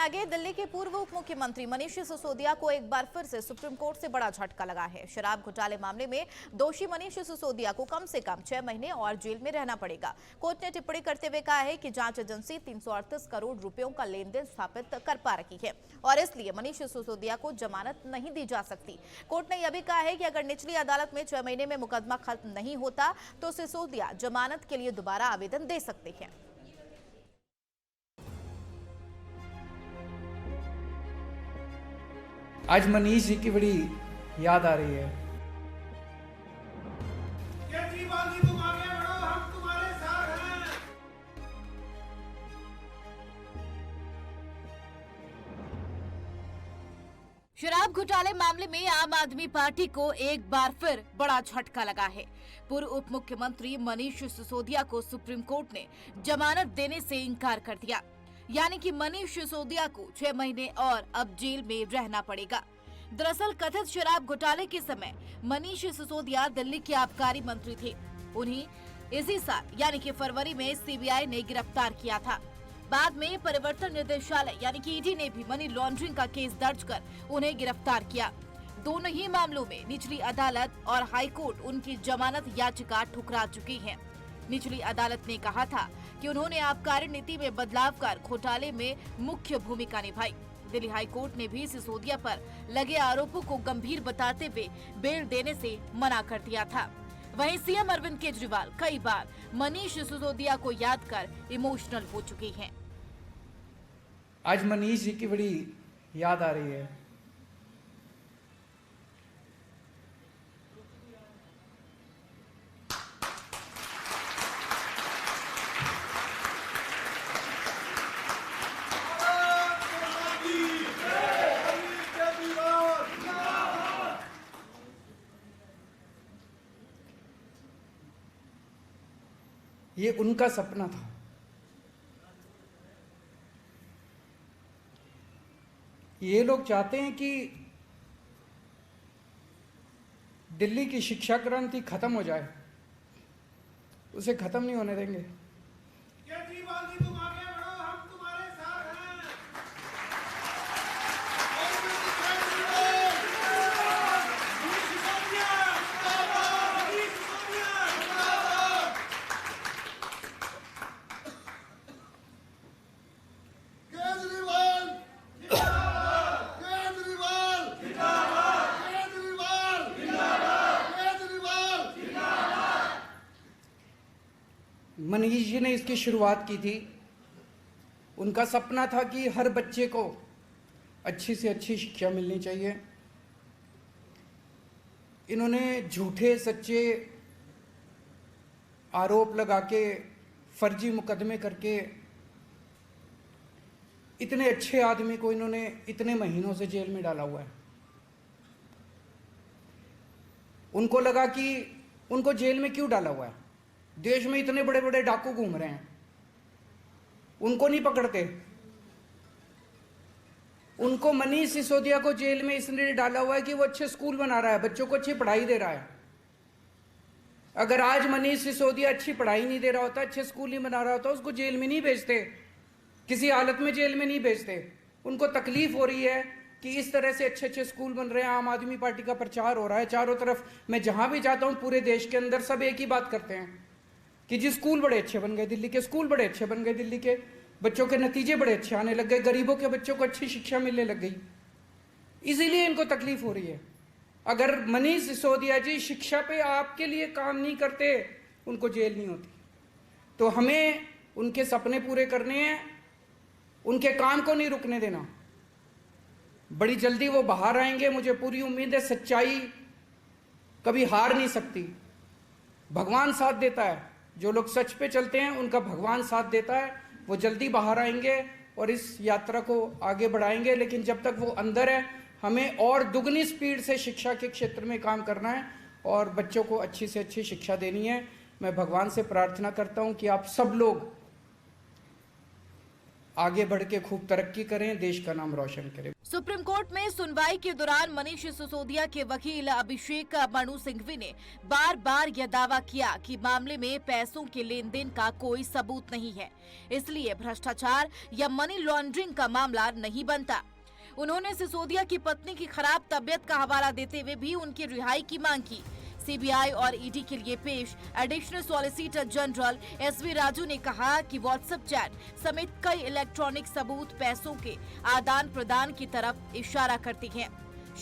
आगे दिल्ली के पूर्व उप मुख्यमंत्री मनीष सिसोदिया को एक बार फिर से सुप्रीम कोर्ट से बड़ा झटका लगा है। शराब घोटाले मामले में दोषी मनीष सिसोदिया को कम से कम 6 महीने और जेल में रहना पड़ेगा। कोर्ट ने टिप्पणी करते हुए कहा है कि जांच एजेंसी 338 करोड़ रुपयों का लेन देन स्थापित कर पा रही है और इसलिए मनीष सिसोदिया को जमानत नहीं दी जा सकती। कोर्ट ने यह भी कहा है कि अगर निचली अदालत में 6 महीने में मुकदमा खत्म नहीं होता तो सिसोदिया जमानत के लिए दोबारा आवेदन दे सकते हैं। आज मनीष जी की बड़ी याद आ रही है। केजरीवाल जी तुम आगे बढ़ो, हम तुम्हारे साथ हैं। शराब घोटाले मामले में आम आदमी पार्टी को एक बार फिर बड़ा झटका लगा है। पूर्व उप मुख्यमंत्री मनीष सिसोदिया को सुप्रीम कोर्ट ने जमानत देने से इनकार कर दिया, यानी कि मनीष सिसोदिया को 6 महीने और अब जेल में रहना पड़ेगा। दरअसल कथित शराब घोटाले के समय मनीष सिसोदिया दिल्ली के आबकारी मंत्री थे। उन्हें इसी साल यानी कि फरवरी में सीबीआई ने गिरफ्तार किया था। बाद में परिवर्तन निदेशालय यानी कि ईडी ने भी मनी लॉन्ड्रिंग का केस दर्ज कर उन्हें गिरफ्तार किया। दोनों ही मामलों में निचली अदालत और हाईकोर्ट उनकी जमानत याचिका ठुकरा चुकी है। निचली अदालत ने कहा था कि उन्होंने आबकारी नीति में बदलाव कर घोटाले में मुख्य भूमिका निभाई। दिल्ली हाईकोर्ट ने भी सिसोदिया पर लगे आरोपों को गंभीर बताते हुए बेल देने से मना कर दिया था। वहीं सीएम अरविंद केजरीवाल कई बार मनीष सिसोदिया को याद कर इमोशनल हो चुके हैं। आज मनीष जी की बड़ी याद आ रही है। ये उनका सपना था। ये लोग चाहते हैं कि दिल्ली की शिक्षा क्रांति खत्म हो जाए, उसे खत्म नहीं होने देंगे। केजरीवाल जी तुम आगे बढ़ो, हम तुम्हारे साथ हैं। मनीष जी ने इसकी शुरुआत की थी। उनका सपना था कि हर बच्चे को अच्छी से अच्छी शिक्षा मिलनी चाहिए। इन्होंने झूठे सच्चे आरोप लगा के, फर्जी मुकदमे करके इतने अच्छे आदमी को इन्होंने इतने महीनों से जेल में डाला हुआ है। उनको लगा कि उनको जेल में क्यों डाला हुआ है, देश में इतने बड़े बड़े डाकू घूम रहे हैं, उनको नहीं पकड़ते। उनको मनीष सिसोदिया को जेल में इसलिए डाला हुआ है कि वो अच्छे स्कूल बना रहा है, बच्चों को अच्छी पढ़ाई दे रहा है। अगर आज मनीष सिसोदिया अच्छी पढ़ाई नहीं दे रहा होता, अच्छे स्कूल नहीं बना रहा होता, उसको जेल में नहीं भेजते, किसी हालत में जेल में नहीं भेजते। उनको तकलीफ हो रही है कि इस तरह से अच्छे अच्छे स्कूल बन रहे हैं, आम आदमी पार्टी का प्रचार हो रहा है चारों तरफ। मैं जहां भी जाता हूं पूरे देश के अंदर सब एक ही बात करते हैं कि जी स्कूल बड़े अच्छे बन गए, दिल्ली के स्कूल बड़े अच्छे बन गए, दिल्ली के बच्चों के नतीजे बड़े अच्छे आने लग गए, गरीबों के बच्चों को अच्छी शिक्षा मिलने लग गई। इसीलिए इनको तकलीफ हो रही है। अगर मनीष सिसोदिया जी शिक्षा पे आपके लिए काम नहीं करते, उनको जेल नहीं होती। तो हमें उनके सपने पूरे करने हैं, उनके काम को नहीं रुकने देना। बड़ी जल्दी वो बाहर आएंगे, मुझे पूरी उम्मीद है। सच्चाई कभी हार नहीं सकती, भगवान साथ देता है। जो लोग सच पे चलते हैं उनका भगवान साथ देता है। वो जल्दी बाहर आएंगे और इस यात्रा को आगे बढ़ाएंगे। लेकिन जब तक वो अंदर है, हमें और दुगनी स्पीड से शिक्षा के क्षेत्र में काम करना है और बच्चों को अच्छी से अच्छी शिक्षा देनी है। मैं भगवान से प्रार्थना करता हूं कि आप सब लोग आगे बढ़ के खूब तरक्की करें, देश का नाम रोशन करें। सुप्रीम कोर्ट में सुनवाई के दौरान मनीष सिसोदिया के वकील अभिषेक मनु सिंघवी ने बार बार यह दावा किया कि मामले में पैसों के लेन देन का कोई सबूत नहीं है, इसलिए भ्रष्टाचार या मनी लॉन्ड्रिंग का मामला नहीं बनता। उन्होंने सिसोदिया की पत्नी की खराब तबीयत का हवाला देते हुए भी उनकी रिहाई की मांग की। सीबीआई और ईडी के लिए पेश additional solicitor general SV Raju ने कहा कि व्हाट्सएप चैट समेत कई इलेक्ट्रॉनिक सबूत पैसों के आदान प्रदान की तरफ इशारा करती हैं।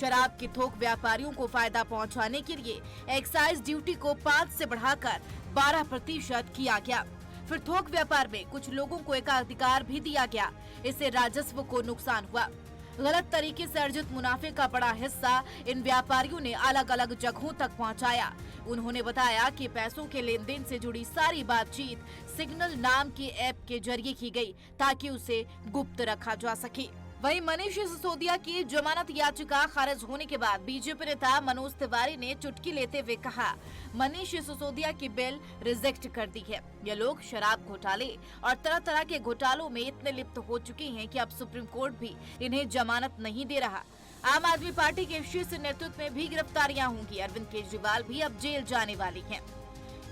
शराब के थोक व्यापारियों को फायदा पहुंचाने के लिए एक्साइज ड्यूटी को 5 से बढ़ाकर 12% किया गया। फिर थोक व्यापार में कुछ लोगों को एकाधिकार भी दिया गया, इससे राजस्व को नुकसान हुआ। गलत तरीके से अर्जित मुनाफे का बड़ा हिस्सा इन व्यापारियों ने अलग अलग जगहों तक पहुंचाया। उन्होंने बताया कि पैसों के लेन देन से जुड़ी सारी बातचीत सिग्नल नाम के ऐप के जरिए की गई ताकि उसे गुप्त रखा जा सके। वहीं मनीष सिसोदिया की जमानत याचिका खारिज होने के बाद बीजेपी नेता मनोज तिवारी ने चुटकी लेते हुए कहा, मनीष सिसोदिया की बेल रिजेक्ट कर दी है। ये लोग शराब घोटाले और तरह तरह के घोटालों में इतने लिप्त हो चुके हैं कि अब सुप्रीम कोर्ट भी इन्हें जमानत नहीं दे रहा। आम आदमी पार्टी के शीर्ष नेतृत्व में भी गिरफ्तारियां होंगी। अरविंद केजरीवाल भी अब जेल जाने वाली हैं।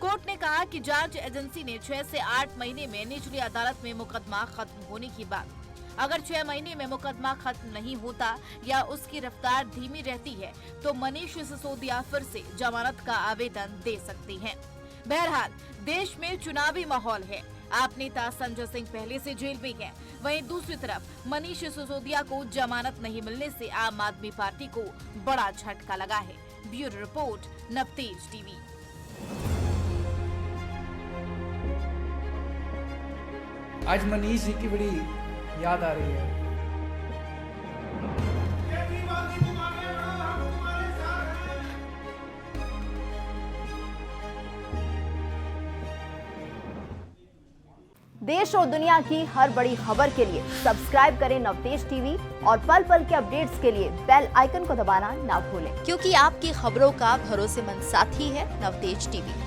कोर्ट ने कहा कि जांच एजेंसी ने 6 से 8 महीने में निचली अदालत में मुकदमा खत्म होने की बात। अगर 6 महीने में मुकदमा खत्म नहीं होता या उसकी रफ्तार धीमी रहती है तो मनीष सिसोदिया फिर से जमानत का आवेदन दे सकती हैं। बहरहाल देश में चुनावी माहौल है। आप नेता संजय सिंह पहले से जेल में हैं। वहीं दूसरी तरफ मनीष सिसोदिया को जमानत नहीं मिलने से आम आदमी पार्टी को बड़ा झटका लगा है। Bureau report, Navtej TV. आज मनीष जी की बड़ी याद आ रही है। केजरीवाल जी तुम आगे बढ़ो, हम तुम्हारे साथ हैं। देश और दुनिया की हर बड़ी खबर के लिए सब्सक्राइब करें नवतेज टीवी और पल पल के अपडेट्स के लिए बेल आइकन को दबाना ना भूलें, क्योंकि आपकी खबरों का भरोसेमंद साथी है नवतेज टीवी।